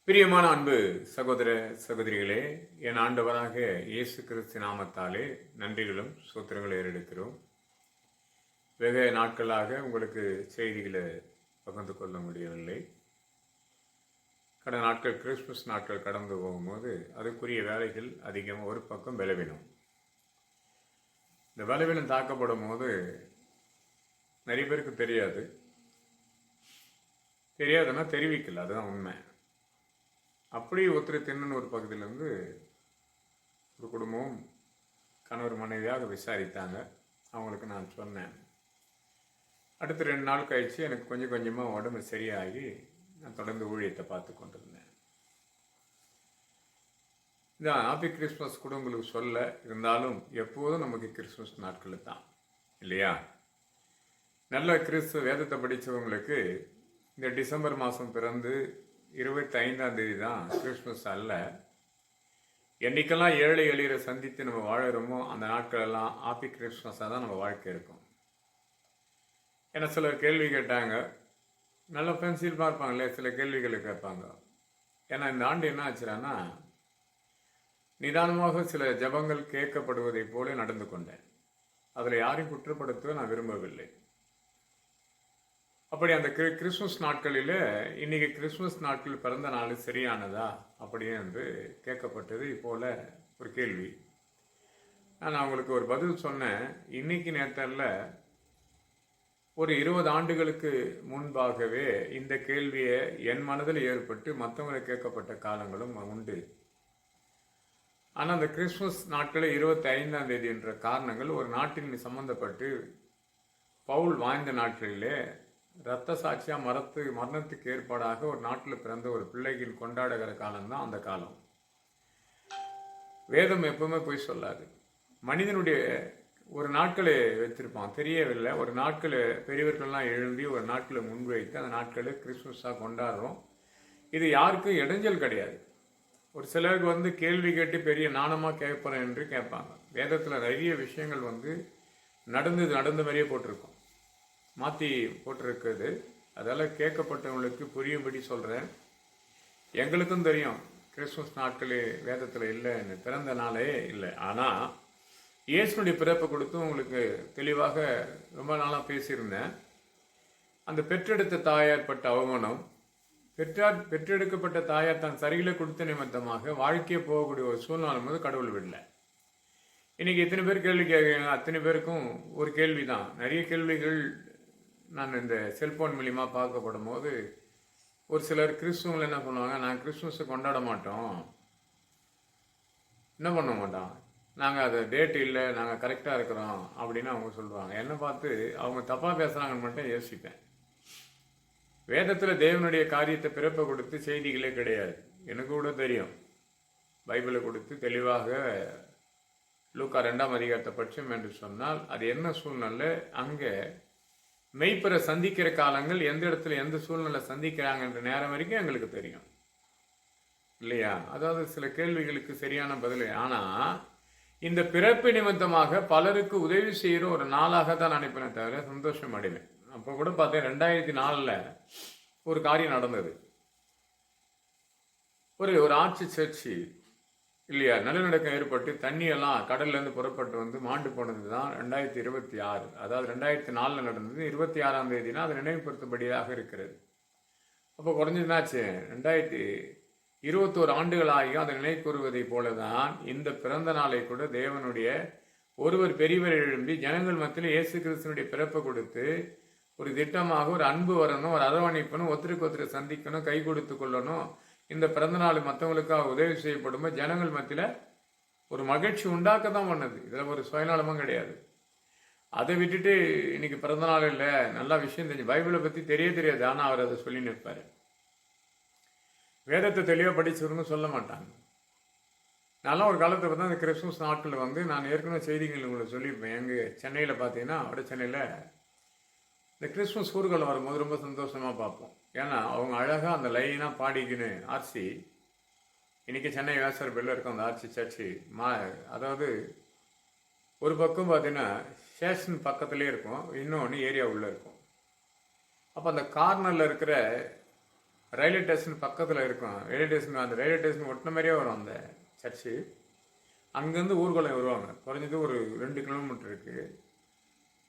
பிரியமான அன்பு சகோதர சகோதரிகளே, என் ஆண்டவராக இயேசு கிறிஸ்து நாமத்தாலே நன்றிகளும் சூத்திரங்களை ஏறெடுக்கிறோம். வெகு நாட்களாக உங்களுக்கு செய்திகளை பகிர்ந்து கொள்ள முடியவில்லை. கடந்த நாட்கள் கிறிஸ்துமஸ் நாட்கள் கடந்து போகும்போது அதுக்குரிய வேலைகள் அதிகம். ஒரு பக்கம் பலவீனம். இந்த பலவீனம் தாக்கப்படும் போது நிறைய பேருக்கு தெரியாதுன்னா தெரிவிக்கல, அதுதான் உண்மை. அப்படி ஒருத்தர் தின்னன் ஒரு பகுதியிலேருந்து ஒரு குடும்பம் கணவர் மனைவியாக விசாரித்தாங்க. அவங்களுக்கு நான் சொன்னேன். அடுத்து 2 நாள் கழித்து எனக்கு கொஞ்சம் கொஞ்சமாக உடம்பு சரியாகி நான் தொடர்ந்து ஊழியத்தை பார்த்து கொண்டிருந்தேன். இந்த ஹாப்பி கிறிஸ்மஸ் கூட உங்களுக்கு சொல்ல இருந்தாலும் எப்போதும் நமக்கு கிறிஸ்மஸ் நாட்கள் தான் இல்லையா? நல்ல கிறிஸ்துவ வேதத்தை படித்தவங்களுக்கு இந்த டிசம்பர் மாதம் பிறந்து 25ஆம் தேதி தான் கிறிஸ்மஸ் அல்ல. என்னைக்கெல்லாம் ஏழை எளியரை சந்தித்து நம்ம வாழறோமோ அந்த நாட்களெல்லாம் ஹாப்பி கிறிஸ்மஸாக தான் நம்ம வாழ்க்கை இருக்கும். ஏன்னா சிலர் கேள்வி கேட்டாங்க, நல்ல பென்சில் இருப்பாங்களே, சில கேள்விகளை கேட்பாங்க. ஏன்னா இந்த ஆண்டு என்ன ஆச்சுன்னா, நிதானமாக சில ஜபங்கள் கேட்கப்படுவதை போல நடந்து கொண்டேன். அதில் யாரையும் குற்றப்படுத்த நான் விரும்பவில்லை. அப்படி அந்த கிறிஸ்மஸ் நாட்களில் இன்னைக்கு கிறிஸ்மஸ் நாட்கள் பிறந்த நாள் சரியானதா அப்படின்னு வந்து கேட்கப்பட்டது. இப்போல ஒரு கேள்வி. நான் அவங்களுக்கு ஒரு பதில் சொன்னேன். இன்னைக்கு நேரத்தில் ஒரு 20 ஆண்டுகளுக்கு முன்பாகவே இந்த கேள்வியை என் மனதில் ஏற்பட்டு மற்றவங்களை கேட்கப்பட்ட காலங்களும் உண்டு. ஆனால் அந்த கிறிஸ்மஸ் நாட்களில் 25ஆம் தேதி என்ற காரணங்கள் ஒரு நாட்டின் சம்பந்தப்பட்டு பவுல் வாழ்ந்த நாட்களிலே இரத்த சாட்சியாக மரணத்துக்கு ஏற்பாடாக ஒரு நாட்டில் பிறந்த ஒரு பிள்ளைகள் கொண்டாடுகிற காலம்தான் அந்த காலம். வேதம் எப்பவுமே போய் சொல்லாது. மனிதனுடைய ஒரு நாட்களை வைத்திருப்பான், தெரியவில்லை. ஒரு நாட்களை பெரியவர்கள்லாம் எழுதி ஒரு நாட்களை முன்வைத்து அந்த நாட்களை கிறிஸ்துமஸாக கொண்டாடுறோம். இது யாருக்கும் இடைஞ்சல் கிடையாது. ஒரு சிலருக்கு வந்து கேள்வி கேட்டு பெரிய நாணமாக கேட்பறேன் என்று கேட்பாங்க. வேதத்தில் நிறைய விஷயங்கள் வந்து நடந்த மாதிரியே போட்டிருக்கோம், மாற்றி போட்டிருக்குது. அதெல்லாம் கேட்கப்பட்டவங்களுக்கு புரியும்படி சொல்கிறேன். எங்களுக்கும் தெரியும் கிறிஸ்துமஸ் நாட்களே வேதத்தில் இல்லைன்னு, பிறந்த நாளே இல்லை. ஆனால் இயேசுனுடைய பிறப்பை கொடுத்து உங்களுக்கு தெளிவாக ரொம்ப நாளாக பேசியிருந்தேன். அந்த பெற்றெடுத்த தாயார் பட்ட அவமானம், பெற்றெடுக்கப்பட்ட தாயார் தன் சரிகளை கொடுத்த நிமித்தமாக வாழ்க்கையை போகக்கூடிய ஒரு சூழ்நிலை போது கடவுள் விடல. இன்னைக்கு எத்தனை பேர் கேள்வி கேட்குறாங்க, அத்தனை பேருக்கும் ஒரு கேள்வி தான். நிறைய கேள்விகள் நான் இந்த செல்போன் மூலியமாக பார்க்கப்படும் போது ஒரு சிலர் கிறிஸ்துவங்களை என்ன பண்ணுவாங்க, நான் கிறிஸ்துமஸை கொண்டாட மாட்டோம், என்ன பண்ண மாட்டோம், நாங்கள் அது டேட் இல்லை, நாங்கள் கரெக்டாக இருக்கிறோம் அப்படின்னு அவங்க சொல்லுவாங்க. என்னை பார்த்து அவங்க தப்பாக பேசுகிறாங்கன்னு மட்டும் யோசிப்பேன். வேதத்தில் தேவனுடைய காரியத்தை பிறப்பை கொடுத்து செய்திகளே கிடையாது. எனக்கு கூட தெரியும். பைபிளை கொடுத்து தெளிவாக லூக்கா 2ஆம் அதிகாரத்தை படித்தோம் என்று சொன்னால் அது என்ன சூழ்நிலை, அங்கே மெய்ப்பரை சந்திக்கிற காலங்கள் எந்த இடத்துல எந்த சூழ்நிலை சந்திக்கிறாங்கன்ற நேரம் வரைக்கும் எங்களுக்கு தெரியும் இல்லையா? அதாவது சில கேள்விகளுக்கு சரியான பதில். ஆனால் இந்த பிறப்பு நிமித்தமாக பலருக்கு உதவி செய்கிற ஒரு நாளாக தான் நினைப்பேனே தவிர சந்தோஷம் அடைவேன். அப்போ கூட பார்த்தேன் 2004 ஒரு காரியம் நடந்தது. ஒரு ஆட்சி சர்ச்சு இல்லையா, நிலநடுக்கம் ஏற்பட்டு தண்ணியெல்லாம் கடல்லேருந்து புறப்பட்டு வந்து மாண்டு போனது தான் 2026. அதாவது 2004 நடந்தது. 26ஆம் தேதினா அது நினைவுபடுத்தும்படியாக இருக்கிறது. அப்போ குறைஞ்சதுனாச்சு 2021 ஆண்டுகள் ஆகியும் அதை நினைவு கூறுவதை போல தான் இந்த பிறந்த நாளை கூட தேவனுடைய ஒருவர் பெரியவர் எழும்பி ஜனங்கள் மத்தியில் இயேசு கிறிஸ்துவனுடைய பிறப்பை கொடுத்து ஒரு திட்டமாக ஒரு அன்பு வரணும், ஒரு அரவணைப்பணும், ஒருத்தருக்கு ஒருத்தரை சந்திக்கணும், கை கொடுத்து கொள்ளணும். இந்த பிறந்த நாள் மற்றவங்களுக்காக உதவி செய்யப்படும் ஜனங்கள் மத்தியில் ஒரு மகிழ்ச்சி உண்டாக்க தான் பண்ணது. இதில் ஒரு சுயநலமும் கிடையாது. அதை விட்டுட்டு இன்னைக்கு பிறந்த நாள் இல்லை, நல்லா விஷயம் தெரிஞ்சு பைபிளை பற்றி தெரியாது, ஆனால் அவர் அதை சொல்லி நிற்பார். வேதத்தை தெளிவாக படிச்சவருங்க சொல்ல மாட்டாங்க. நல்லா ஒரு காலத்தில் பார்த்தா அந்த கிறிஸ்துமஸ் நாட்களில் வந்து நான் ஏற்கனவே செய்திகள் உங்களுக்கு சொல்லியிருப்பேன். எங்கள் சென்னையில் பார்த்தீங்கன்னா வட சென்னையில் இந்த கிறிஸ்துமஸ் ஊர்களில் வரும்போது ரொம்ப சந்தோஷமாக பார்ப்போம். ஏன்னா அவங்க அழகாக அந்த லைனாக பாடிக்கின்னு ஆர்சி, இன்றைக்கி சென்னை வேசர் பெல்ல இருக்கும் அந்த ஆர்சி சர்ச்சு அதாவது ஒரு பக்கம் பார்த்தீங்கன்னா ஸ்டேஷன் பக்கத்துலேயே இருக்கும், இன்னொன்று ஏரியா உள்ளே இருக்கும். அப்போ அந்த கார்னரில் இருக்கிற ரயில்வே ஸ்டேஷன் பக்கத்தில் இருக்கும். ரயில்வே ஸ்டேஷன் அந்த ரயில்வே ஸ்டேஷன் ஒட்டின மாதிரியே வரும் அந்த சர்ச்சு. அங்கேருந்து ஊர்வலம் வருவாங்க. குறைஞ்சது ஒரு 2 கிலோமீட்டர் இருக்குது.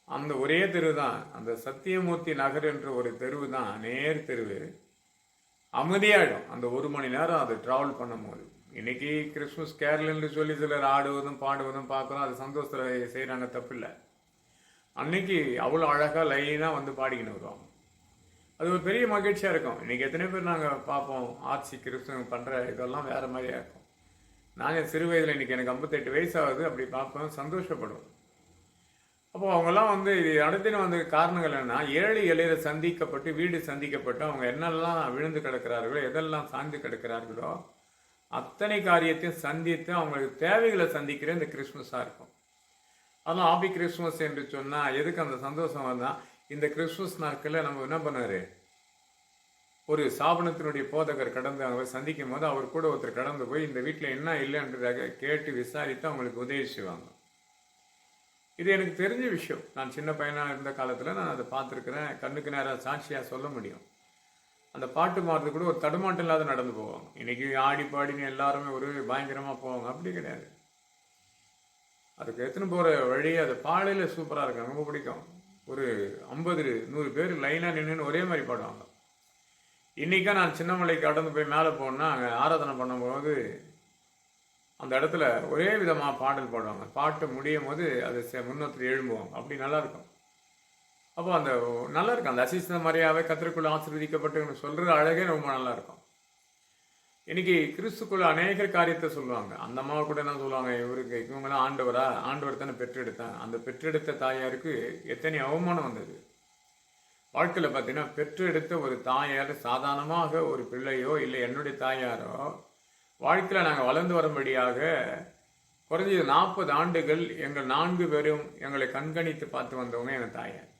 அந்த ஒரே தெரு தான், அந்த சத்தியமூர்த்தி நகர் என்ற ஒரு தெருவு தான் நேர் தெருவு. அமைதியாகிடும் அந்த 1 மணி நேரம் அது ட்ராவல் பண்ணும்போது. இன்னைக்கு கிறிஸ்மஸ் கேரளன்னு சொல்லி சிலர் ஆடுவதும் பாடுவதும் பார்க்குறோம். அது சந்தோஷத்தில் செய்கிறாங்க, தப்பில்லை. அன்னைக்கு அவ்வளோ அழகாக லைனாக வந்து பாடிக்கின்னு வருவாங்க. அது ஒரு பெரிய மகிழ்ச்சியாக இருக்கும். இன்றைக்கி எத்தனை பேர் நாங்கள் பார்ப்போம் ஆட்சி கிறிஸ்துவம் பண்ணுற இதெல்லாம் வேறு மாதிரியாக இருக்கும். நான் சிறு வயதில் இன்றைக்கி எனக்கு 58 வயசு ஆகுது, அப்படி பார்ப்பேன், சந்தோஷப்படுவோம். அப்போது அவங்கெல்லாம் வந்து இது நடத்தின வந்து காரணங்கள் என்னென்னா, ஏழை எளிய சந்திக்கப்பட்டு வீடு சந்திக்கப்பட்டு அவங்க என்னெல்லாம் விழுந்து கிடக்கிறார்களோ, எதெல்லாம் சாய்ந்து கிடக்கிறார்களோ அத்தனை காரியத்தையும் சந்தித்து அவங்களுக்கு தேவைகளை சந்திக்கிற இந்த கிறிஸ்மஸாக இருக்கும். அதெல்லாம் ஆபி கிறிஸ்மஸ் என்று சொன்னால் எதுக்கு அந்த சந்தோஷம் வந்தால், இந்த கிறிஸ்மஸ் நாட்களில் நம்ம என்ன பண்ணார், ஒரு சாபனத்தினுடைய போதகர் கடந்து அவங்க சந்திக்கும் போது அவர் கூட ஒருத்தர் கடந்து போய் இந்த வீட்டில் என்ன இல்லைன்றதாக கேட்டு விசாரித்து அவங்களுக்கு உதவி செய்வாங்க. இது எனக்கு தெரிஞ்ச விஷயம். நான் சின்ன பையனாக இருந்த காலத்தில் நான் அதை பார்த்துருக்குறேன். கண்ணுக்கு நேராக சாட்சியாக சொல்ல முடியும். அந்த பாட்டு மாறுறது கூட ஒரு தடுமாட்டம் இல்லாத நடந்து போவாங்க. இன்னைக்கு ஆடி பாடின்னு எல்லாருமே ஒரு பயங்கரமாக போவாங்க, அப்படி கிடையாது. அதுக்கு எடுத்துன்னு போகிற வழி அது பாடையில் சூப்பராக இருக்கும், ரொம்ப பிடிக்கும். ஒரு 50-100 பேர் லைனாக நின்று ஒரே மாதிரி பாடுவாங்க. இன்றைக்கா நான் சின்னமலைக்கு கடந்து போய் மேலே போனால் அங்கே ஆராதனை பண்ணும்போது அந்த இடத்துல ஒரே விதமாக பாடல் பாடுவாங்க. பாட்டு முடியும் போது அது முன்னோத்தில் எழும்புவாங்க, அப்படி நல்லாயிருக்கும். அப்போ அந்த நல்லாயிருக்கும். அந்த அசிஸ்த மாதிரியாவே கத்திற்குள்ள ஆசீர்வதிக்கப்பட்டு சொல்கிற அழகே ரொம்ப நல்லாயிருக்கும். இன்னைக்கு கிறிஸ்துக்குள்ள அநேக காரியத்தை சொல்லுவாங்க. அந்த அம்மாவை கூட என்ன சொல்லுவாங்க, இவருக்கு இவங்களாம் ஆண்டவர் தானே பெற்றெடுத்தேன். அந்த பெற்றெடுத்த தாயாருக்கு எத்தனை அவமானம் வந்தது வாழ்க்கையில் பார்த்தீங்கன்னா. பெற்றெடுத்த ஒரு தாயார் சாதாரணமாக ஒரு பிள்ளையோ இல்லை என்னுடைய தாயாரோ வாழ்க்கையில் நாங்கள் வளர்ந்து வரும்படியாக குறைஞ்சது 40 ஆண்டுகள் எங்கள் 4 பேரும் எங்களை கண்காணித்து பார்த்து வந்தவங்க எங்கள் தாயார்.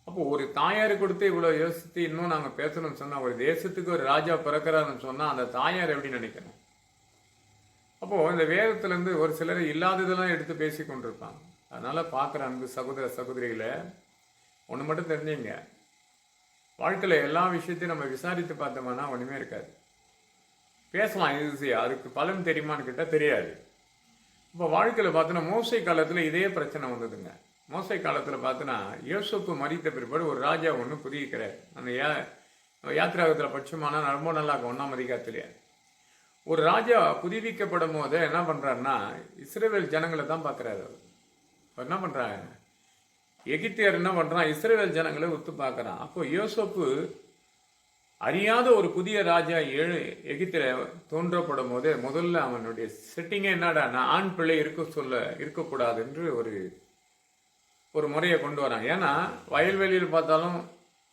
அப்போ ஒரு தாயார் கொடுத்து இவ்வளோ யோசித்து இன்னும் நாங்கள் பேசணும்னு சொன்னால், ஒரு தேசத்துக்கு ஒரு ராஜா பிறக்கிறாருன்னு சொன்னால் அந்த தாயார் எப்படி நினைக்கணும்? அப்போது இந்த வேதத்துலேருந்து ஒரு சிலர் இல்லாததெல்லாம் எடுத்து பேசி கொண்டிருப்பாங்க. அதனால் பார்க்குற அன்பு சகோதர சகோதரிகளை ஒன்று மட்டும் தெரிஞ்சுங்க, வாழ்க்கையில் எல்லா விஷயத்தையும் நம்ம விசாரித்து பார்த்தோம்னா ஒன்றுமே இருக்காது. பேசலாம் ஈஸியாக, அதுக்கு பலன் தெரியுமான்னு கேட்டால் தெரியாது. இப்போ வாழ்க்கையில் பார்த்தோன்னா மோசை காலத்தில் இதே பிரச்சனை வந்ததுங்க. மோசை காலத்தில் பார்த்தோன்னா யோசுப்பு மரித்த பிற்பாடு ஒரு ராஜா ஒன்று புதிக்கிறார். அந்த யாத்திராகத்தில் பட்சமானா ரொம்ப நல்லா இருக்கும். 1ஆம் அதிகாரத்திலேயே ஒரு ராஜா புதுப்பிக்கப்படும் போது என்ன பண்ணுறாருன்னா இஸ்ரவேல் ஜனங்களை தான் பார்க்குறாரு. அவர் என்ன பண்ணுறாங்க, எகிப்தியர் என்ன பண்ணுறான், இஸ்ரவேல் ஜனங்களை ஒத்து பார்க்குறான். அப்போ யோசப்பு அறியாத ஒரு புதிய ராஜா எகிப்தில தோன்றப்படும் போது முதல்ல அவனுடைய செட்டிங்கே என்னடான்னா ஆண் பிள்ளை இருக்கக்கூடாது என்று ஒரு முறையை கொண்டு வராங்க. ஏன்னா வயல்வெளியில் பார்த்தாலும்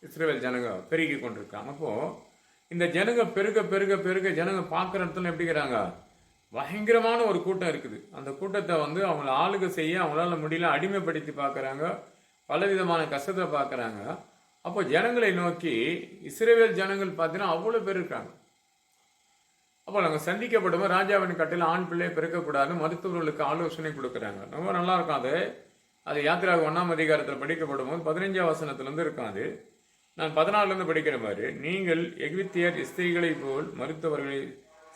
இஸ்ரவேல் ஜனங்க பெருகி கொண்டிருக்காங்க. அப்போது இந்த ஜனங்க பெருக பெருக பெருக ஜனங்க பார்க்குற இடத்துல எப்படிங்கிறாங்க, பயங்கரமான ஒரு கூட்டம் இருக்குது. அந்த கூட்டத்தை அவங்கள ஆளுகை செய்ய அவங்களால முடியல, அடிமைப்படுத்தி பார்க்குறாங்க, பலவிதமான கஷ்டத்தை பார்க்குறாங்க. அப்போ ஜனங்களை நோக்கி இஸ்ரவேல் ஜனங்கள் பார்த்தீங்கன்னா அவ்வளோ பேர் இருக்காங்க. அப்போ நாங்கள் சந்திக்கப்படும் ராஜாவின் கட்டில் ஆண் பிள்ளையை பிறக்கக்கூடாதுன்னு மருத்துவர்களுக்கு ஆலோசனை கொடுக்குறாங்க. ரொம்ப நல்லா இருக்கும். அது யாத்திராக 1ஆம் அதிகாரத்தில் படிக்கப்படும் போது 15ஆம் வசனத்திலேருந்து இருக்கும். நான் 14லேருந்து படிக்கிற மாதிரி, நீங்கள் எகிப்தியர் ஸ்திரீகளை போல் மருத்துவர்களை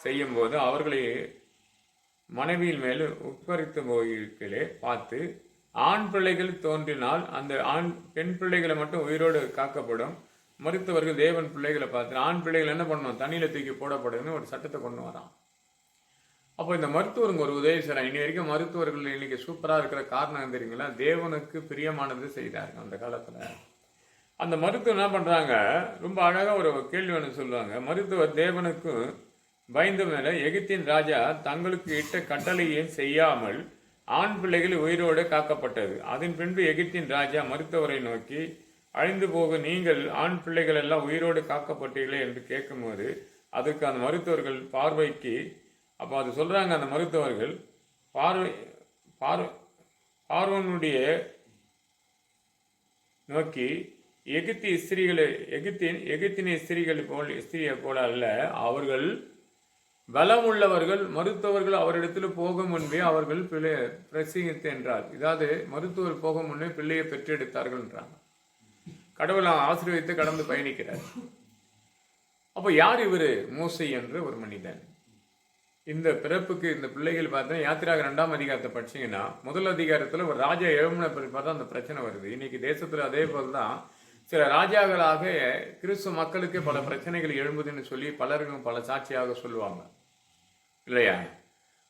செய்யும் போது அவர்களை மனைவியின் மேல் உட்பரித்து போய்களே பார்த்து ஆண் பிள்ளைகள் தோன்றினால் அந்த பெண் பிள்ளைகளை மட்டும் உயிரோடு காக்கப்படும். மருத்துவர்கள் தேவன் பிள்ளைகளை பார்த்து ஆண் பிள்ளைகள் என்ன பண்ணணும், தண்ணியில் தூக்கி போடப்படுதுன்னு ஒரு சட்டத்தை கொண்டு வரான். அப்போ இந்த மருத்துவருங்க ஒரு உதவி செய்கிறாங்க. இனி வரைக்கும் மருத்துவர்கள் இன்னைக்கு சூப்பராக இருக்கிற காரணம் தெரியுங்களா, தேவனுக்கு பிரியமானது செய்தார்கள் அந்த காலத்தில். அந்த மருத்துவர் என்ன பண்ணுறாங்க, ரொம்ப அழகாக ஒரு கேள்வி ஒன்று சொல்லுவாங்க. மருத்துவர் தேவனுக்கு பயந்த மேலே எகிப்தின் ராஜா தங்களுக்கு இட்ட கட்டளையை செய்யாமல் ஆண் பிள்ளைகள் உயிரோடு காக்கப்பட்டது. அதன் பின்பு எகிப்தின் ராஜா மருத்துவரை நோக்கி, அழிந்து போக நீங்கள் ஆண் பிள்ளைகள் எல்லாம் உயிரோடு காக்கப்பட்டீர்களே என்று கேட்கும்போது அதுக்கு அந்த மருத்துவர்கள் பார்வைக்கு, அப்போ அது சொல்கிறாங்க, அந்த மருத்துவர்கள் பார்வனுடைய நோக்கி எகிப்தின் ஸ்திரீயை போல அல்ல, அவர்கள் பலமுள்ளவர்கள், மருத்துவர்கள் அவரிடத்தில் போக முன்பே அவர்கள் பிரசங்கித்து என்றார். இதாவது மருத்துவர் போக முன்னே பிள்ளையை பெற்றெடுத்தார்கள் என்றாங்க. கடவுளை ஆசீர்வதித்து கடந்து பயணிக்கிறார். அப்போ யார் இவர்? மோசே என்ற ஒரு மனிதன். இந்த பிறப்புக்கு இந்த பிள்ளைகள் பார்த்தா யாத்திராக 2ஆம் அதிகாரத்தை படிச்சீங்கன்னா முதல் அதிகாரத்தில் ஒரு ராஜா எழுப்பின பிறகு பார்த்தா அந்த பிரச்சனை வருது. இன்னைக்கு தேசத்தில் அதே போல் தான் சில ராஜாக்களாக கிறிஸ்துவ மக்களுக்கு பல பிரச்சனைகள் எழும்புதுன்னு சொல்லி பலருக்கும் பல சாட்சியாக சொல்லுவாங்க இல்லையா?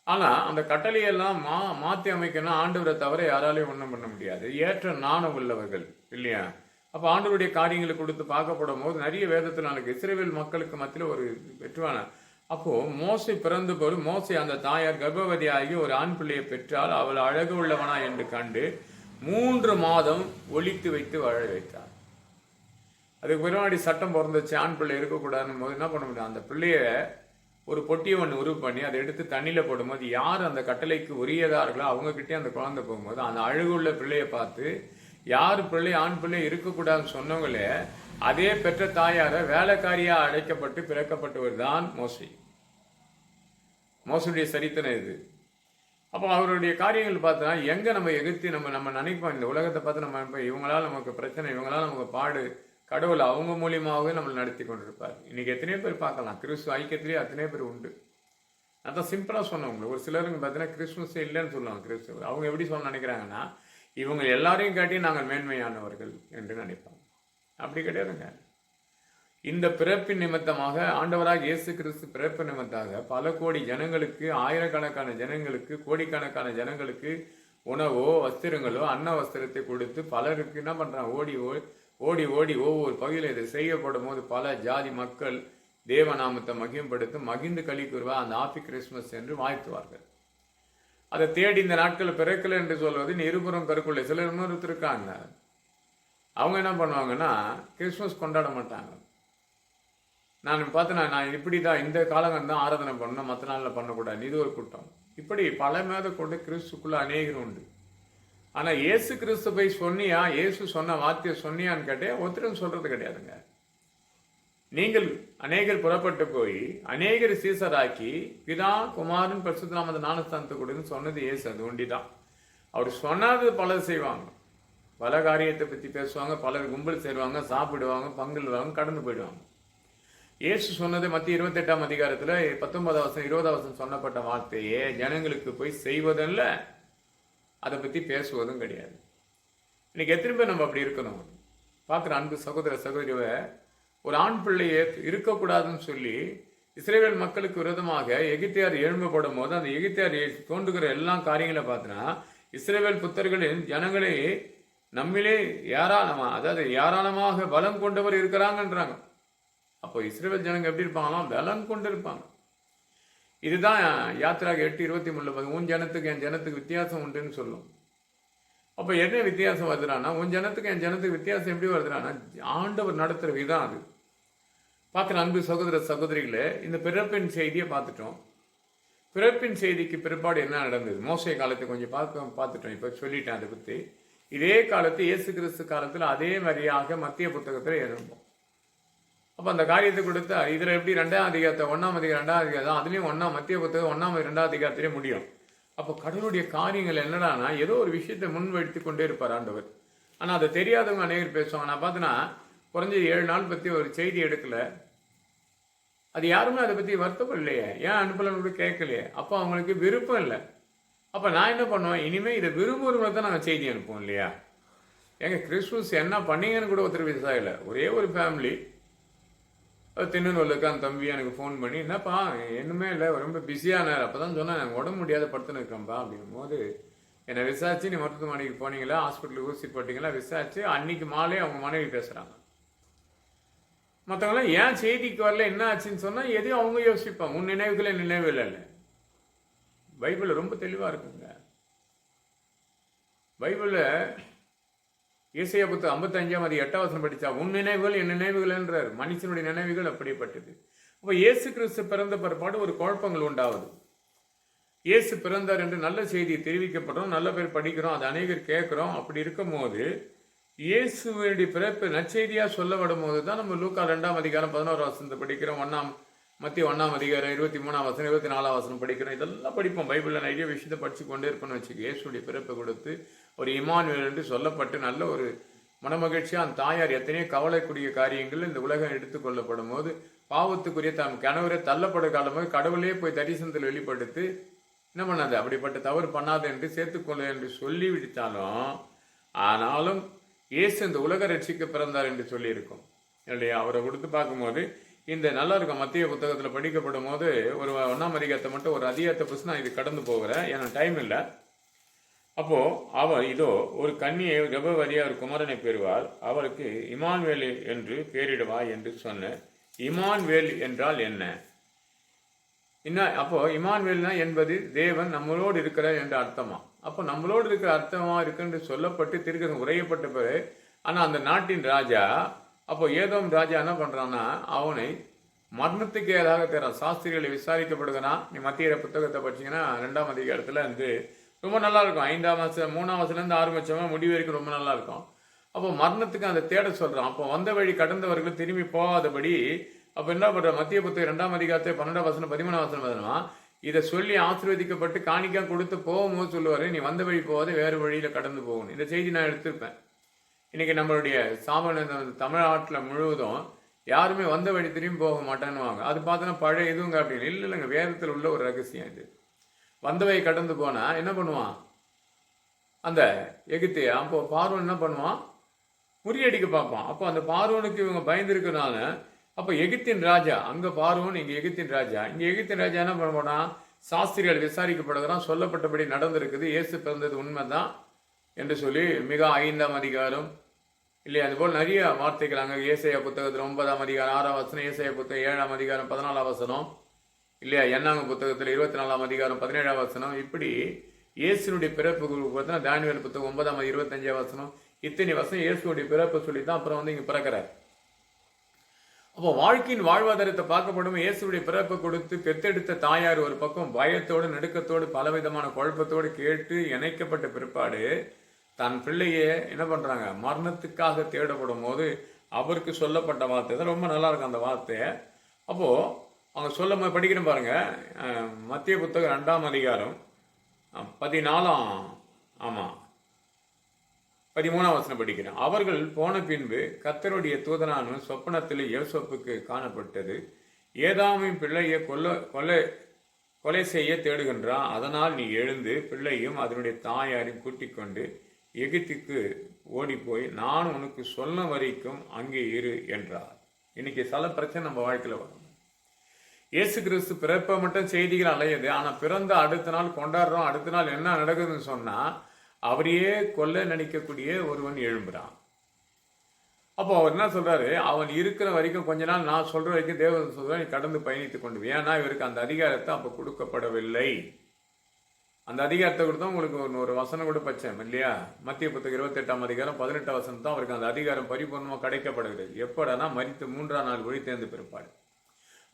ஆனால் அந்த கட்டளையெல்லாம் மாற்றி அமைக்கணும் ஆண்டவரை தவிர யாராலையும் ஒன்றும் பண்ண முடியாது. ஏற்ற நாணம் உள்ளவர்கள் இல்லையா? அப்போ ஆண்டவருடைய காரியங்களை கொடுத்து பார்க்கப்படும் போது நிறைய வேதத்தில் நாளைக்கு இஸ்ரவேல் மக்களுக்கு மத்தியில் ஒரு வெற்றுவான அப்போ மோசே பிறந்த போது மோசே அந்த தாயார் கர்ப்பவதியாகி ஒரு ஆண் பிள்ளையை பெற்றால் அவள் அழகு உள்ளவனா என்று கண்டு 3 மாதம் ஒழித்து வைத்து வாழ வைத்தார். அதுக்கு பின்னாடி சட்டம் பிறந்துச்சு, ஆண் பிள்ளை இருக்கக்கூடாதுன்னு போது என்ன பண்ண முடியும்? அந்த பிள்ளைய ஒரு பொட்டியை ஒன்று உருவு பண்ணி அதை எடுத்து தண்ணியில் போடும்போது யார் அந்த கட்டளைக்கு உரியதார்களோ அவங்ககிட்டே அந்த குழந்தை போகும்போது அந்த அழகுள்ள பிள்ளையை பார்த்து யார் பிள்ளை ஆண் பிள்ளை இருக்கக்கூடாதுன்னு சொன்னவங்களே அதே பெற்ற தாயார வேலைக்காரியா அழைக்கப்பட்டு பிறக்கப்பட்டவர் தான் மோசே. மோசனுடைய சரித்திரம் இது. அப்போ அவருடைய காரியங்கள் பார்த்தா எங்க நம்ம எதிர்த்து நம்ம நினைப்போம் இந்த உலகத்தை பார்த்து நம்ம இவங்களால நமக்கு பிரச்சனை, இவங்களால நமக்கு பாடு, கடவுள் அவங்க மூலியமாகவே நம்மளை நடத்தி கொண்டிருப்பார். இன்னைக்கு எத்தனையோ பேர் பார்க்கலாம், கிறிஸ்துவ ஐக்கியத்திலேயே அத்தனை பேர் உண்டு. அதான் சிம்பிளாக சொன்னவங்க. ஒரு சிலருக்கு பார்த்தீங்கன்னா கிறிஸ்துமஸே இல்லைன்னு சொல்லுவாங்க கிறிஸ்துவ. அவங்க எப்படி சொல்ல நினைக்கிறாங்கன்னா இவங்க எல்லாரையும் காட்டி நாங்கள் மேன்மையானவர்கள் என்று நினைப்பாங்க. அப்படி கிடையாதுங்க. இந்த பிறப்பின் நிமித்தமாக ஆண்டவராக இயேசு கிறிஸ்து பிறப்பு நிமித்தாக பல கோடி ஜனங்களுக்கு, ஆயிரக்கணக்கான ஜனங்களுக்கு, கோடிக்கணக்கான ஜனங்களுக்கு உணவோ வஸ்திரங்களோ அன்ன வஸ்திரத்தை கொடுத்து பலருக்கு என்ன பண்றாங்க, ஓடி ஓடி ஒவ்வொரு பகுதியில் இதை செய்யப்படும் போது பல ஜாதி மக்கள் தேவநாமத்தை மகிம்படுத்தும் மகிழ்ந்து களி கூறுவா அந்த ஹாப்பி கிறிஸ்துமஸ் என்று வாழ்த்துவார்கள். அதை தேடி இந்த நாட்கள் பிறக்கல என்று சொல்வது இருபுறம் கருக்குள்ளே சிலர் இன்னொருத்தர் இருக்காங்க. அவங்க என்ன பண்ணுவாங்கன்னா கிறிஸ்துமஸ் கொண்டாட மாட்டாங்க. நான் பார்த்தேன், நான் இப்படி தான் இந்த காலங்கள் தான் ஆராதனை பண்ணணும், மற்ற நாளில் பண்ணக்கூடாது, இது ஒரு கூட்டம். இப்படி பல மேத கொண்டு கிறிஸ்துக்குள்ள அநேகர் உண்டு. ஆனால் இயேசு கிறிஸ்து போய் சொன்னியா, இயேசு சொன்ன வார்த்தையை சொன்னியான்னு கேட்டே ஒருத்தரும் சொல்றது கிடையாதுங்க. நீங்கள் அநேகர் புறப்பட்டு போய் அநேகர் சீசராக்கி பிதா குமாரன் பரிசுத்த நாமத்தை ஞானஸ்தானத்தை கொடுன்னு சொன்னது இயேசு. அது ஒண்டிதான். அவர் சொன்னது பலர் செய்வாங்க, பல காரியத்தை பற்றி பேசுவாங்க, பலர் கும்பல் சேருவாங்க, சாப்பிடுவாங்க, பங்குவாங்க, கடந்து போயிடுவாங்க. இயேசு சொன்னது மத்திய 28ஆம் அதிகாரத்தில் 19 20 சொன்னப்பட்ட வார்த்தையே ஜனங்களுக்கு போய் செய்வதில்ல, அதை பற்றி பேசுவதும் கிடையாது. இன்னைக்கு எத்தனை பேர் நம்ம அப்படி இருக்கணும்? பார்க்குற அன்பு சகோதர சகோதரியை ஒரு ஆண் பிள்ளையை இருக்கக்கூடாதுன்னு சொல்லி இஸ்ரேல் மக்களுக்கு விரோதமாக எகிப்தியர் எழும்பப்படும் போது அந்த எகிப்தியர் தோன்றுகிற எல்லா காரியங்களை பார்த்தோன்னா இஸ்ரேல் புத்தர்களின் ஜனங்களே நம்மிலே ஏராளமாக பலம் கொண்டவர் இருக்கிறாங்கன்றாங்க. அப்போ இஸ்ரேல் ஜனங்க எப்படி இருப்பாங்களாம்? பலம் கொண்டு இருப்பாங்க. இதுதான் யாத்திராக 8:23 உன் ஜனத்துக்கு என் ஜனத்துக்கு வித்தியாசம் உண்டுன்னு சொல்லும். அப்போ என்ன வித்தியாசம் வருதுறான்னா, உன் ஜனத்துக்கு என் ஜனத்துக்கு வித்தியாசம் எப்படி வருதுறான்னா ஆண்டவர் நடத்துகிற விதம் அது. பார்க்குற அன்பு சகோதர சகோதரிகளே, இந்த பிறப்பின் செய்தியை பார்த்துட்டோம். பிறப்பின் செய்திக்கு பிற்பாடு என்ன நடந்தது? மோசே காலத்தை கொஞ்சம் பார்த்துட்டோம். இப்போ சொல்லிட்டேன் அதை பற்றி. இதே காலத்து இயேசு கிறிஸ்து காலத்தில் அதே மாதிரியாக மத்திய புத்தகத்தில் எழுதும். அப்போ அந்த காரியத்தை கொடுத்தா இதில் எப்படி 2ஆம் அதிகாரத்தை 1ஆம் அதிகாரம் 2ஆம் அதிகாரம் அதுலேயும் மத்திய புத்தகம் 1ஆம் 2ஆம் அதிகாரத்திலே முடியும். அப்போ கடவுளுடைய காரியங்கள் என்னடானா ஏதோ ஒரு விஷயத்தை முன்வைத்து கொண்டே இருப்பார் ஆண்டவர். ஆனால் அதை தெரியாதவங்க அநேகர் பேசுவாங்க. நான் பார்த்தேன்னா குறைஞ்ச 7 நாள் பற்றி ஒரு செய்தி எடுக்கல, அது யாருமே அதை பற்றி வருத்தப்படலையே, ஏன் அனுப்பலன்னு கூட கேட்கலையே. அப்போ அவங்களுக்கு விருப்பம் இல்லை. அப்போ நான் என்ன பண்ணுவேன், இனிமேல் இதை விரும்புகிறவங்க தான் நாங்கள் செய்தி அனுப்புவோம் இல்லையா? எங்கள் கிறிஸ்துமஸ் என்ன பண்ணீங்கன்னு கூட ஒருத்தர் விசாரில. ஒரே ஒரு ஃபேமிலி தின்னூரில் அந்த தம்பி எனக்கு ஃபோன் பண்ணி, என்னப்பா என்னமே இல்லை, ரொம்ப பிஸியானார். அப்போ தான் சொன்னேன், எனக்கு உடம்பு முடியாத படுத்துன்னு இருக்கேன்ப்பா அப்படின்னும் போது என்னை விசாரிச்சு, நீ மருத்துவமனைக்கு போனீங்களா, ஹாஸ்பிட்டலுக்கு ஊசி போட்டிங்களா விசாரிச்சு அன்னைக்கு மாலே அவங்க மனைவி பேசுகிறாங்க. மற்றவங்களாம் ஏன் செய்திக்கு வரல என்ன ஆச்சுன்னு சொன்னால் எதையும் அவங்க யோசிப்பாங்க. உன் நினைவுகளே நினைவு இல்லை. பைபிளில் ரொம்ப தெளிவாக இருக்குங்க. பைபிளில் ஏசாயா புத்தகம் 55ஆம் 8 படித்தா உன் நினைவுகள் என் நினைவுகள் என்றார். மனுஷனுடைய நினைவுகள் அப்படிப்பட்டது. அப்போ இயேசு கிறிஸ்து பிறந்த பிற்பாடு ஒரு குழப்பங்கள் உண்டாகுது. இயேசு பிறந்தார் என்று நல்ல செய்தி தெரிவிக்கப்படுறோம், நல்ல பேர் படிக்கிறோம், அது அநேகர் கேட்குறோம். அப்படி இருக்கும் போது இயேசுடைய பிறப்பு நற்செய்தியாக சொல்லப்படும் போது தான் நம்ம லூக்கா 2ஆம் அதிகாரம் 11 படிக்கிறோம், மத்திய 1ஆம் அதிகாரம் 23 24 படிக்கிறோம். இதெல்லாம் படிப்போம். பைபிளில் நிறைய விஷயத்தை படித்து கொண்டே இருப்போம்னு வச்சுக்க. இயேசுடைய பிறப்பை கொடுத்து ஒரு இமானுவேல் என்று சொல்லப்பட்டு நல்ல ஒரு மனமகிழ்ச்சியாக அந்த தாயார் எத்தனையோ கவலைக்கூடிய காரியங்கள் இந்த உலகம் எடுத்துக்கொள்ளப்படும் போது பாவத்துக்குரிய தன் கணவரை தள்ளப்பட காலமாக கடவுளே போய் தரிசனத்தில் வெளிப்படுத்து என்ன பண்ணாது, அப்படிப்பட்ட தவறு பண்ணாது என்று சேர்த்துக்கொள்ள என்று சொல்லி விடுத்தாலும், ஆனாலும் இயேசு இந்த உலக ரட்சிக்க பிறந்தார் என்று சொல்லியிருக்கும் இல்லையா. அவரை கொடுத்து பார்க்கும்போது இந்த நல்லா இருக்கும். மத்திய புத்தகத்தில் படிக்கப்படும் போது ஒரு 1ஆம் அதிகாரத்தை மட்டும் ஒரு அதிகாரத்தை புதுசு நான் இது கடந்து போகிறேன், ஏன்னா டைம் இல்லை. அப்போ அவர் இதோ ஒரு கன்னியை கர்ப்பவதியா ஒரு குமாரனை பெறுவார், அவருக்கு இமானுவேல் என்று பெயரிடுவார் என்று சொன்ன. இமானுவேல் என்றால் என்ன? அப்போ இமானுவேல்னா என்பது தேவன் நம்மளோடு இருக்கிறார் என்ற அர்த்தமா. அப்போ நம்மளோடு இருக்கிற அர்த்தமா இருக்குன்னு சொல்லப்பட்டு திருக்க உரையப்பட்ட பிறகு, ஆனா அந்த நாட்டின் ராஜா, அப்போ ஏதோம் ராஜா என்ன பண்றான்னா அவனை மரணத்துக்கு ஏதாக தரான். சாஸ்திரிகளை விசாரிக்கப்படுகிறான். நீ மத்திய புத்தகத்தை படிச்சீங்கன்னா 2ஆம் அதிகாரத்துல வந்து ரொம்ப நல்லா இருக்கும். 5ஆம் வருஷம் 3ஆம் வருஷத்துலேருந்து ஆரம்பிச்சவங்க முடிவு வரைக்கும் ரொம்ப நல்லா இருக்கும். அப்போ மரணத்துக்கு அந்த தேட சொல்றான். அப்போ வந்த வழி கடந்தவர்கள் திரும்பி போகாதபடி அப்போ என்ன பண்ற, மத்திய புத்தகம் 2ஆம் அதிகாரத்தை 12ஆம் வசனம் 13ஆம் வசனம் பதினா இதை சொல்லி ஆசீர்வதிக்கப்பட்டு காணிக்கா கொடுத்து போகும்போது சொல்லுவாரு, நீ வந்த வழி போகாத வேறு வழியில கடந்து போகணும். இந்த செய்தி நான் எடுத்திருப்பேன். இன்னைக்கு நம்மளுடைய தமிழ்நாட்டில் முழுவதும் யாருமே வந்த வழி திரும்பி போக மாட்டேன்னுவாங்க. அது பார்த்தோன்னா பழைய எதுவுங்க அப்படின்னு இல்லைங்க, வேதத்தில் உள்ள ஒரு ரகசியம் இது. வந்தவை கடந்து போனா என்ன பண்ணுவான் அந்த எகிப்து. அப்போ பார்வோன் என்ன பண்ணுவான், முறியடிக்க பார்ப்பான். அப்போ அந்த பார்வோனுக்கு இவங்க பயந்துருக்கனால அப்போ எகிப்தின் ராஜா அங்க பார்வோன், இங்க எகிப்தின் ராஜா. இங்க எகிப்தின் ராஜா என்ன பண்ண போனான், சாஸ்திரிகள் விசாரிக்கப்படுகிறான். சொல்லப்பட்டபடி நடந்திருக்குது, இயேசு பிறந்தது உண்மைதான் என்று சொல்லி மிக 5ஆம் அதிகாரம் இல்லையா, அதுபோல் நிறைய வார்த்தைகள் அங்கே ஏசாயா புத்தகத்தில் 9ஆம் அதிகாரம் 6ஆம் வசனம், ஏசாயா புத்தகம் 7ஆம் அதிகாரம் 14ஆம் வசனம் இல்லையா, எண்ணாங்க புத்தகத்தில் 24ஆம் அதிகாரம் 17ஆம் வசனம், இப்படி இயேசுனுடைய பிறப்பு பார்த்தா தானியேல் புத்தகம் 9ஆம் 25ஆம் வசனம், இத்தனை வசனம் இயேசுடைய பிறப்பு சொல்லித்தான் அப்புறம் வந்து இங்க பிறக்கிறார். அப்போ வாழ்க்கையின் வாழ்வாதாரத்தை பார்க்கப்படும். இயேசுடைய பிறப்பை கொடுத்து பெத்தெடுத்த தாயார் ஒரு பக்கம் பயத்தோடு நடுக்கத்தோடு பலவிதமான குழப்பத்தோடு கேட்டு இணைக்கப்பட்ட பிற்பாடு தன் பிள்ளையே என்ன பண்றாங்க, மரணத்துக்காக தேடப்படும் போது அவருக்கு சொல்லப்பட்ட வார்த்தை தான் ரொம்ப நல்லா இருக்கும் அந்த வார்த்தையை. அப்போ அவங்க சொல்ல படிக்கணும் பாருங்க, மத்திய புத்தகம் 2ஆம் அதிகாரம் 13ஆம் வசனம் படிக்கிறேன். அவர்கள் போன பின்பு கர்த்தருடைய தூதனான சொப்பனத்தில் யோசேப்புக்கு காணப்பட்டது, ஏதாமின் பிள்ளையை கொலை செய்ய தேடுகின்றான், அதனால் நீ எழுந்து பிள்ளையும் அதனுடைய தாயாரையும் கூட்டிக் கொண்டு எகிப்துக்கு ஓடி போய் நான் உனக்கு சொன்ன வரைக்கும் அங்கே இரு என்றார். இன்னைக்கு சில பிரச்சனை நம்ம வாழ்க்கையில வரும். இயேசு கிறிஸ்து பிறப்பை மட்டும் செய்திகள் அலையுது, ஆனா பிறந்த அடுத்த நாள் கொண்டாடுறோம். அடுத்த நாள் என்ன நடக்குதுன்னு சொன்னா அவரையே கொல்ல நினைக்கக்கூடிய ஒருவன் எழும்புறான். அப்போ அவர் என்ன சொல்றாரு, அவன் இருக்கிற வரைக்கும் கொஞ்ச நாள் நான் சொல்ற வரைக்கும் தேவன் சொல்ற நீ கடந்து பயணித்துக் கொண்டு. ஏன்னா இவருக்கு அந்த அதிகாரத்தை அப்ப கொடுக்கப்படவில்லை. அந்த அதிகாரத்தை கொடுத்தா உங்களுக்கு ஒரு வசனம் கூட பச்சேன் இல்லையா, மத்திய புத்தகம் 28ஆம் அதிகாரம் 18ஆம் வசனம் தான் அவருக்கு அந்த அதிகாரம் பரிபூர்ணமா கிடைக்கப்படுகிறது. எப்படனா மரித்து 3ஆம் நாள் ஒளி தேர்ந்து பிறப்பாடு.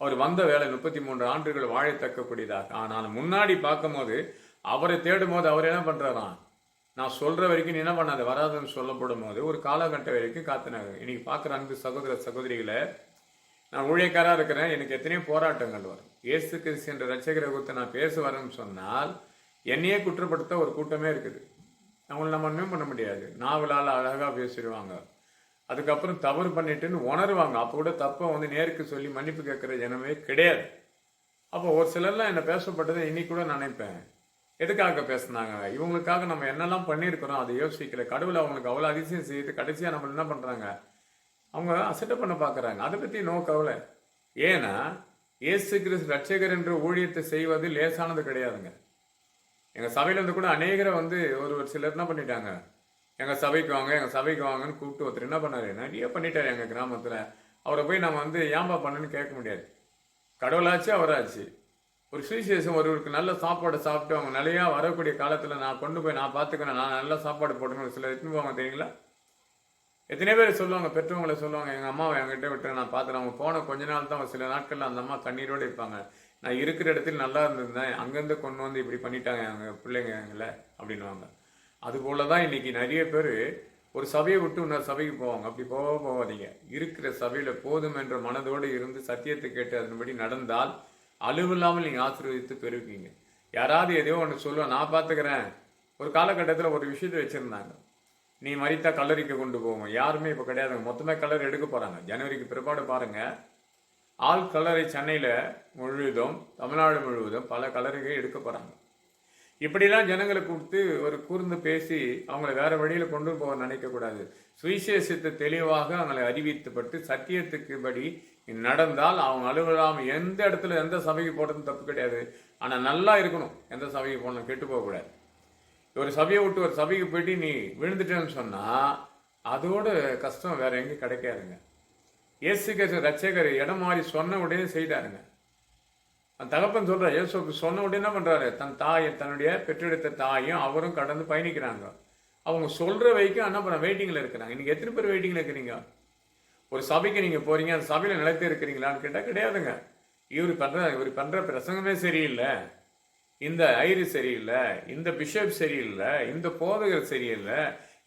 அவர் வந்த வேலை 33 ஆண்டுகள் வாழத்தக்கக்கூடியதாக. ஆனால் முன்னாடி பார்க்கும் போது அவரை தேடும் போது அவர் என்ன பண்றாராம், நான் சொல்ற வரைக்கும் நீ என்ன பண்ணாத வராதுன்னு சொல்லப்படும் போது ஒரு காலகட்டம் வரைக்கும் காத்தினாங்க. இன்னைக்கு பார்க்குற அன்பு சகோதர சகோதரிகளை, நான் ஊழியக்காரா இருக்கிறேன், எனக்கு எத்தனையோ போராட்டங்கள் வரும். இயேசு கிறிஸ்து என்ற ரட்சகரை குறித்து நான் பேச வரேன்னு சொன்னால் என்னையே குற்றப்படுத்த ஒரு கூட்டமே இருக்குது. அவங்களை நம்ம ஒன்றும் பண்ண முடியாது. நாவலால் அழகா பேசிடுவாங்க, அதுக்கப்புறம் தவறு பண்ணிட்டுன்னு உணருவாங்க. அப்போ கூட தப்பை வந்து நேருக்கு சொல்லி மன்னிப்பு கேட்குற ஜனமே கிடையாது. அப்போ ஒரு சிலர்லாம் என்னை பேசப்பட்டதை இன்னைக்கு கூட நினைப்பேன், எதுக்காக பேசுனாங்க, இவங்களுக்காக நம்ம என்னெல்லாம் பண்ணியிருக்கிறோம் அதை யோசிக்கல. கடவுளை அவங்களுக்கு அவ்வளோ அதிசயம் செய்து கடைசியாக நம்ம என்ன பண்ணுறாங்க, அவங்க அசட்டை பண்ண பார்க்குறாங்க. அதை பற்றி நோ கவலை. ஏன்னா இயேசு கிறிஸ்து ரட்சகர் என்ற ஊழியத்தை செய்வது லேசானது கிடையாதுங்க. எங்கள் சபையிலேருந்து கூட அநேகரை வந்து ஒரு சிலர் என்ன பண்ணிட்டாங்க, எங்கள் சபைக்கு வாங்க எங்கள் சபைக்கு வாங்கன்னு கூப்பிட்டு ஒருத்தர் என்ன பண்ணாரு, நிறைய பண்ணிட்டாரு எங்கள் கிராமத்தில். அவரை போய் நம்ம வந்து ஏன்பா பண்ணுன்னு கேட்க முடியாது. கடவுளாச்சு அவராச்சு. ஒரு சுவிசேஷம் ஒருவருக்கு நல்ல சாப்பாடு சாப்பிட்டு அவங்க நிலையா வரக்கூடிய காலத்தில் நான் கொண்டு போய் நான் பார்த்துக்கிறேன், நான் நல்ல சாப்பாடு போடணும் சில எத்தனை போவாங்க தெரியுங்களா. எத்தனை பேர் சொல்லுவாங்க, பெற்றவங்களை சொல்லுவாங்க, எங்கள் அம்மாவை என்கிட்ட விட்டு நான் பார்த்துறேன், அவங்க போன கொஞ்ச நாள் தான், சில நாட்களில் அந்த அம்மா கண்ணீரோடு இருப்பாங்க. நான் இருக்கிற இடத்துல நல்லா இருந்திருந்தேன், அங்கேருந்து கொண்டு வந்து இப்படி பண்ணிட்டாங்க எங்கள் பிள்ளைங்க எங்களை அப்படின்வாங்க. அதுபோல தான் இன்னைக்கு நிறைய பேர் ஒரு சபையை விட்டு இன்னொரு சபைக்கு போவாங்க. அப்படி போகாதீங்க. இருக்கிற சபையில் போதும் என்ற மனதோடு இருந்து சத்தியத்தை கேட்டு அதன்படி நடந்தால் அழிவில்லாமல் நீங்கள் ஆசீர்வதித்து பெருவீங்க. யாராவது எதையோ ஒன்று சொல்லுவேன், நான் பார்த்துக்கிறேன். ஒரு காலகட்டத்தில் ஒரு விஷயத்தை வச்சுருந்தாங்க, நீ மறித்தா கல்லறிக்க கொண்டு போவோம். யாருமே இப்போ கிடையாதுங்க, மொத்தமே கல்லறை எடுக்க போகிறாங்க. ஜனவரிக்கு பிற்பாடு பாருங்கள், ஆள் கல்லறை சென்னையில் முழுவதும் தமிழ்நாடு முழுவதும் பல கல்லறைகள் எடுக்க போகிறாங்க. இப்படிலாம் ஜனங்களை கொடுத்து ஒரு கூர்ந்து பேசி அவங்களை வேற வழியில் கொண்டு போக நினைக்கக்கூடாது. சுவிசேஷத்தை தெளிவாக அவங்களை அறிவித்துப்பட்டு சத்தியத்துக்கு படி நடந்தால் அவங்க அலுவலாம். எந்த இடத்துல எந்த சபைக்கு போடுறதும் தப்பு கிடையாது. ஆனால் நல்லா இருக்கணும். எந்த சபைக்கு போகணும், கெட்டு போகக்கூடாது. ஒரு சபையை விட்டு ஒரு சபைக்கு போயிட்டு நீ விழுந்துட்டேன்னு சொன்னால் அதோட கஷ்டம் வேற எங்கேயும் கிடைக்காதுங்க. இயேசுக்கு ரட்சகர் இடம் மாறி சொன்ன உடனே செய்தாருங்க. அந்த தகப்பன் சொல்கிறார், இயேசுக்கு சொன்ன உடனே என்ன பண்ணுறாரு, தன் தாயை தன்னுடைய பெற்றெடுத்த தாயும் அவரும் கடந்து பயணிக்கிறாங்க. அவங்க சொல்கிற வரைக்கும் என்ன பண்ண வெயிட்டிங்கில் இருக்கிறாங்க. இன்றைக்கி எத்தனை பேர் வெயிட்டிங்கில் இருக்கிறீங்க? ஒரு சபைக்கு நீங்கள் போகிறீங்க, அந்த சபையில் நிலைத்து இருக்கிறீங்களான்னு கேட்டால் கிடையாதுங்க. இவர் பண்ணுற பிரசங்கமே சரியில்லை, இந்த ஐரி சரியில்லை, இந்த பிஷப் சரியில்லை, இந்த போதகர் சரியில்லை,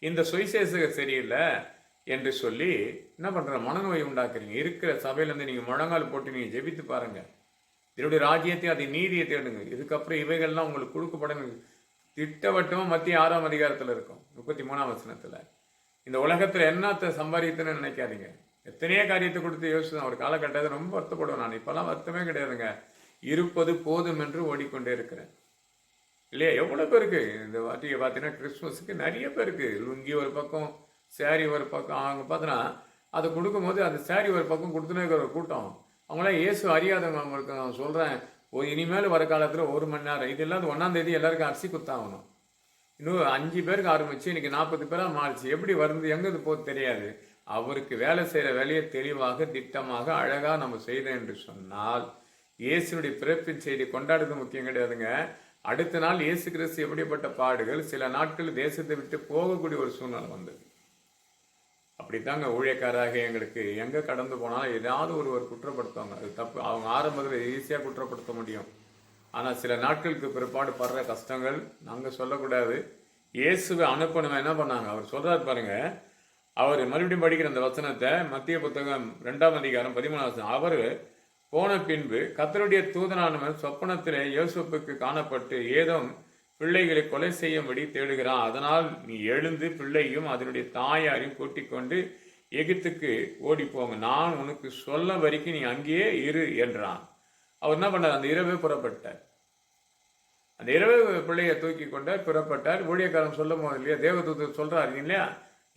இந்த சுவிசேஷகர் சரியில்லை என்று சொல்லி என்ன பண்ணுற மனநோய் உண்டாக்குறீங்க. இருக்கிற சபையிலேருந்து நீங்கள் முழங்கால் போட்டு நீங்கள் ஜெபித்து பாருங்கள். இதனுடைய ராஜ்யத்தை அதை நீதியை தேடுங்க. இதுக்கப்புறம் இவைகள்லாம் உங்களுக்கு கொடுக்கப்படணும். திட்டவட்டமாக மத்திய 6ஆம் அதிகாரத்தில் இருக்கும் 33ஆம் வசனத்தில். இந்த உலகத்தில் என்னத்தை சம்பாதித்துன்னு நினைக்காதீங்க. எத்தனையோ காரியத்தை கொடுத்து யோசிச்சுதான் ஒரு காலகட்டத்தில் ரொம்ப வருத்தப்படுவேன் நான். இப்போல்லாம் வருத்தமே கிடையாதுங்க. இருப்பது போதும் என்று ஓடிக்கொண்டே இருக்கிறேன் இல்லையா? எவ்வளோ பேருக்கு இந்த வாட்டியை பார்த்தீங்கன்னா கிறிஸ்மஸுக்கு நிறைய பேருக்கு லுங்கி ஒரு பக்கம், சேரீ ஒரு பக்கம். அவங்க பார்த்தோன்னா அதை கொடுக்கும்போது அந்த சேரீ ஒரு பக்கம் கொடுத்துனே இருக்கிற ஒரு கூட்டம். அவங்களாம் இயேசு அறியாதவங்க. அவங்களுக்கு நான் சொல்கிறேன், இனிமேல் வர காலத்தில் 1 மணி நேரம் இதெல்லாம் 1ஆம் தேதி எல்லாருக்கும் அரிசி குத்தாகணும். இன்னும் 5 பேருக்கு ஆரம்பிச்சு இன்னைக்கு 40 பேராக மாறிச்சு. எப்படி வருது எங்கே போது தெரியாது. அவருக்கு வேலை செய்கிற வேலையை தெளிவாக திட்டமாக அழகாக நம்ம செய்தோம் என்று சொன்னால் இயேசுனுடைய பிறப்பின் செய்தி கொண்டாடுறது முக்கியம் கிடையாதுங்க. அடுத்த நாள் இயேசு கிறிஸ்து எப்படிப்பட்ட பாடுகள், சில நாட்கள் தேசத்தை விட்டு போகக்கூடிய ஒரு சூழ்நிலை வந்தது. அப்படித்தாங்க ஊழியக்காராக எங்களுக்கு எங்கே கடந்து போனாலும் ஏதாவது ஒருவர் குற்றப்படுத்துவாங்க. அது தப்பு. அவங்க ஆரம்பத்தில் ஈஸியாக குற்றப்படுத்த முடியும். ஆனால் சில நாட்களுக்கு பிற்பாடு படுற கஷ்டங்கள் நாங்கள் சொல்லக்கூடாது. இயேசுவை அனுப்பணுமே என்ன பண்ணாங்க? அவர் சொல்கிறாரு பாருங்க. அவர் மறுபடியும் படிக்கிற அந்த வசனத்தை மத்திய புத்தகம் 2ஆம் அதிகாரம் 13ஆம் வசனம். அவர் போன பின்பு கர்த்தருடைய தூதனானவன் சொப்பனத்திலே யோசேப்புக்கு காணப்பட்டு ஏதோ பிள்ளைகளை கொலை செய்யும்படி தேடுகிறான். அதனால் நீ எழுந்து பிள்ளையும் அதனுடைய தாயாரையும் கூட்டிக் கொண்டு எகிப்துக்கு ஓடி போங்க. நான் உனக்கு சொல்ல வரைக்கும் நீ அங்கேயே இரு என்றான். அவர் என்ன பண்ணார்? அந்த இரவே புறப்பட்டார். அந்த இரவே பிள்ளையை தூக்கி கொண்டார், புறப்பட்டார். ஊழியக்காரன் சொல்லும் போது இல்லையா, தேவதூதர் சொல்றாரு இல்லையா,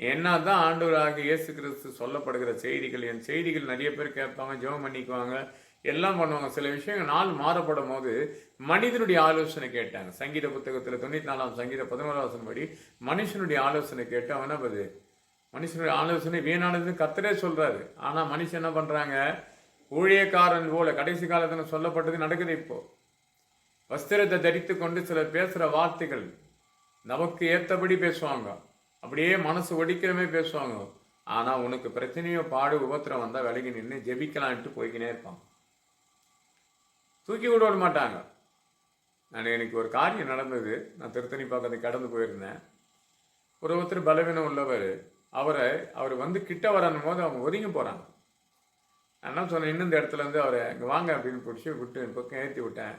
என்னதான் ஆண்டவராக இயேசு கிறிஸ்து சொல்லப்படுகிற செய்திகள், என் செய்திகள் நிறைய பேர் கேட்பாங்க, ஜெபம் பண்ணிக்குவாங்க, எல்லாம் பண்ணுவாங்க. சில விஷயங்கள் நாள் மாறப்படும் போது மனிதனுடைய ஆலோசனை கேட்டாங்க. சங்கீத புத்தகத்தில் 94ஆம் சங்கீத 11ஆம் வசனம் படி மனுஷனுடைய ஆலோசனை கேட்டு அவன் என்ன பண்ணுது? மனுஷனுடைய ஆலோசனை வீணானதுன்னு கர்த்தரே சொல்றாரு. ஆனா மனுஷன் என்ன பண்றாங்க? ஊழியக்காரன் போல கடைசி காலத்தில் சொல்லப்பட்டது நடக்குது. இப்போ வஸ்திரத்தை தரித்து கொண்டு சிலர் பேசுற வார்த்தைகள் நமக்கு ஏற்றபடி பேசுவாங்க, அப்படியே மனசு ஒடிக்கிறமே பேசுவாங்க. ஆனா உனக்கு பிரச்சனையோ பாடு உபத்திரம் வந்தா விலகி நின்று ஜெபிக்கலான்ட்டு போய்கினே இருப்பாங்க, தூக்கி விட மாட்டாங்க. எனக்கு ஒரு காரியம் நடந்தது. நான் திருத்தணி பக்கத்தை கடந்து போயிருந்தேன். ஒருத்தர் பலவீனம் உள்ளவர். அவர் வந்து கிட்ட வரணும் போது அவங்க ஒதுங்கி போறாங்க. நான் என்ன சொன்னேன், இன்னும் இந்த இடத்துல இருந்து அவரை இங்கே வாங்க அப்படின்னு பிடிச்சி விட்டு பக்கம் ஏற்றி விட்டேன்.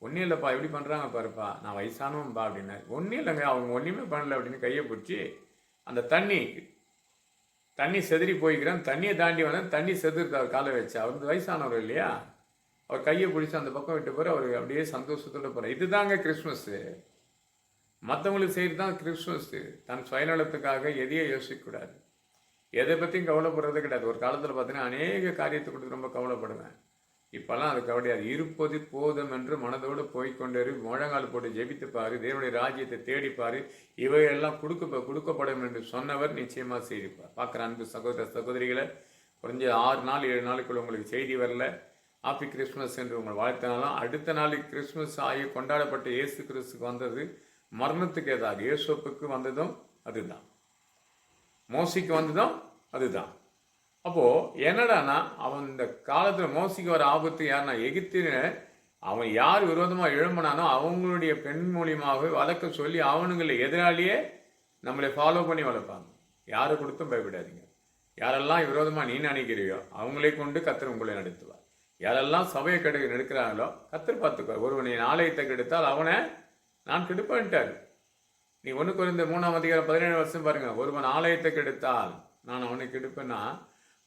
ஒன்றும் இல்லைப்பா, எப்படி பண்ணுறாங்க பாருப்பா, நான் வயசானவன்பா அப்படின்னாரு. ஒன்றும் இல்லைங்க, அவங்க ஒன்றுமே பண்ணல அப்படின்னு கையை பிடிச்சி அந்த தண்ணி செதறி போய்க்கிறேன். தண்ணியை தாண்டி வந்தேன், தண்ணி செதுறது அவர் காலை வச்சு. அவர் வயசானவர் இல்லையா, அவர் கையை பிடிச்சி அந்த பக்கம் விட்டு போகிற அவர் அப்படியே சந்தோஷத்தோடு போகிறார். இதுதாங்க கிறிஸ்மஸ்ஸு. மற்றவங்களுக்கு செய்கிறது தான் கிறிஸ்மஸ்ஸு. தன் சுயநலத்துக்காக எதையே யோசிக்கக்கூடாது, எதை பற்றியும் கவலைப்படுறது கிடையாது. ஒரு காலத்தில் பார்த்தீங்கன்னா அநேக காரியத்தை கொடுத்து ரொம்ப கவலைப்படுவேன். இப்போல்லாம் அது கிடையாது. இருப்பது போதும் என்று மனதோடு போய்கொண்டே முழங்கால் போட்டு ஜெபித்துப்பாரு, தேவனுடைய ராஜ்யத்தை தேடிப்பாரு. இவையெல்லாம் கொடுக்கப்படும் என்று சொன்னவர் நிச்சயமாக செய்திருப்பார். பார்க்குற அன்பு சகோதர சகோதரிகளை, குறைஞ்ச 6 நாள் 7 நாளுக்குள்ள உங்களுக்கு செய்தி வரல, ஹாப்பி கிறிஸ்மஸ் என்று உங்கள் வாழ்த்தினாலும் அடுத்த நாளைக்கு கிறிஸ்மஸ் ஆகி கொண்டாடப்பட்ட இயேசு கிறிஸ்துக்கு வந்தது மரணத்துக்கு ஏதாவது. இயேசுவுக்கு வந்ததும் அதுதான், மோசிக்கு வந்ததும் அதுதான். அப்போது என்னடானா, அவன் இந்த காலத்தில் மோசிக்கு வர ஆபத்து யாருன்னா, எகிப்தின அவன் யார் விரோதமாக எழும்பினானோ அவங்களுடைய பெண் மூலியமாக வளர்க்க சொல்லி அவனுங்களை எதிராளியே நம்மளை ஃபாலோ பண்ணி வளர்ப்பாங்க. யாரை கொடுத்தும் பயப்படாதீங்க. யாரெல்லாம் விரோதமாக நீ நினைக்கிறியோ அவங்களே கொண்டு கர்த்தர் உங்களை நடத்துவார். யாரெல்லாம் சபையை எடுக்கிறாங்களோ கர்த்தர் பார்த்துக்குவார். ஒருவனை ஆலயத்தை கெடுத்தால் அவனை நான் கெடுப்பேன்ட்டார். நீ 1 கொரிந்தியர் 3ஆம் அதிகாரம் 17 வருஷம் பாருங்க. ஒருவன் ஆலயத்தை கெடுத்தால் நான் அவனை கெடுப்பேன்னா,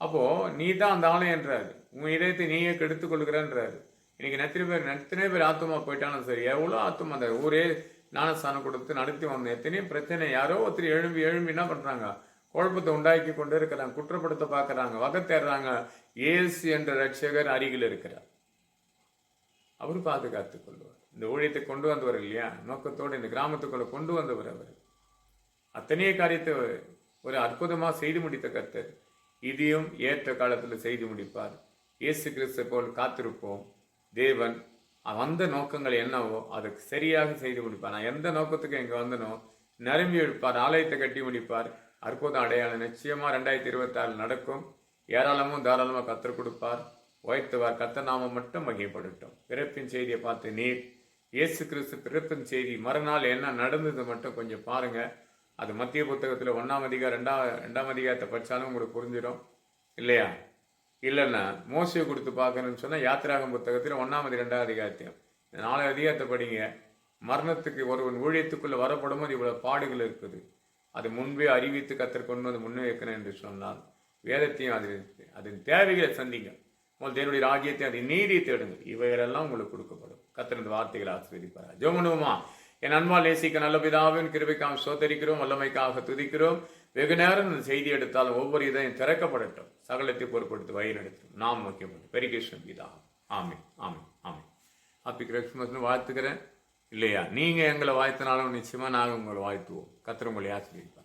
அப்போது நீ தான் அந்த ஆலயன்றாரு. உன் இதயத்தை நீயே கெடுத்து கொள்கிறன்றாரு. இன்னைக்கு எத்தனை பேர் ஆத்துமா போயிட்டாலும் சரி, எவ்வளோ ஆத்துமா அந்த ஊரே ஞானஸ்தானம் கொடுத்து நடத்தி வந்த எத்தனையோ பிரச்சனை, யாரோ ஒருத்தர் எழும்பி என்ன பண்ணுறாங்க, குழப்பத்தை உண்டாக்கி கொண்டு இருக்கிறாங்க, குற்றப்படுத்த பார்க்குறாங்க, வகை தேடுறாங்க. இயேசு என்ற ரட்சகர் அருகில் இருக்கிறார். அவர் பாதுகாத்துக் கொள்வார். இந்த ஊழியத்தை கொண்டு வந்தவர் இல்லையா, நோக்கத்தோடு இந்த கிராமத்துக்குள்ள கொண்டு வந்தவர் அவர். அத்தனைய காரியத்தை ஒரு அற்புதமாக செய்து முடித்த கர்த்தர் இதையும் ஏற்ற காலத்தில் செய்து முடிப்பார். இயேசு கிறிஸ்து போல் காத்திருப்போம். தேவன் வந்த நோக்கங்கள் என்னவோ அதை சரியாக செய்து முடிப்பார். நான் எந்த நோக்கத்துக்கு இங்கே வந்தனோ நிரம்பி எடுப்பார், ஆலயத்தை கட்டி முடிப்பார். அற்புதம் அடையாளம் நிச்சயமாக 2026 நடக்கும். ஏராளமும் தாராளமாக கத்தர் கொடுப்பார், உயர்த்துவார். கர்த்தர் நாமம் மட்டும் மகிமைப்படட்டும். பிறப்பின் செய்தியை பார்த்து நீர் இயேசு கிறிஸ்து பிறப்பின் செய்தி மறுநாள் என்ன நடந்தது மட்டும் கொஞ்சம் பாருங்க. அது மத்திய புத்தகத்தில் 1ஆம் அதிகாரம் 2ஆம் அதிகாரத்தை படித்தாலும் உங்களுக்கு புரிஞ்சிடும் இல்லையா? இல்லைன்னா மோசையை கொடுத்து பார்க்கணும்னு சொன்னால் யாத்திராகம் புத்தகத்தில் 1ஆம் 2ஆம் அதிகாரத்தையும் 4 அதிகாரத்தை படிங்க. மரணத்துக்கு ஒருவன் ஊழியத்துக்குள்ளே வரப்படும் போது இவ்வளோ பாடுகள் இருக்குது. அது முன்பே அறிவித்து கத்தர் கொண்டு வந்து முன்னே வைக்கணும் என்று சொன்னால் வேதத்தையும் அதன் தேவைகளை சந்திங்க. முதல் தேவனுடைய ராஜ்யத்தை அதன் நீதியை தேடுங்க. இவைகளெல்லாம் உங்களுக்கு கொடுக்கப்படும். கத்தர் இந்த வார்த்தைகளை ஆசீர்வதிப்பார். ஜெபம் பண்ணுவோமா? என் அன்பால் நேசிக்க நல்ல பிதாவின் கிருபைக்காக ஸ்தோத்தரிக்கிறோம், வல்லமைக்காக துதிக்கிறோம். வெகு நேரம் இந்த செய்தி எடுத்தாலும் ஒவ்வொரு இதையும் திறக்கப்படட்டும், சகலத்தை பொறுப்படுத்தி வழி நடத்தும். நாம் முக்கியப்படும் பெரிகிருஷ்ணன் பிதா. ஆமே ஆமே ஆமே. ஹாப்பி கிறிஸ்மஸ்னு வாழ்த்துக்கிறேன் இல்லையா? நீங்கள் எங்களை வாழ்த்தினாலும் நிச்சயமாக நாங்கள் உங்களை வாழ்த்துவோம். கத்தர் உங்களை ஆசீர்வதிப்பார்.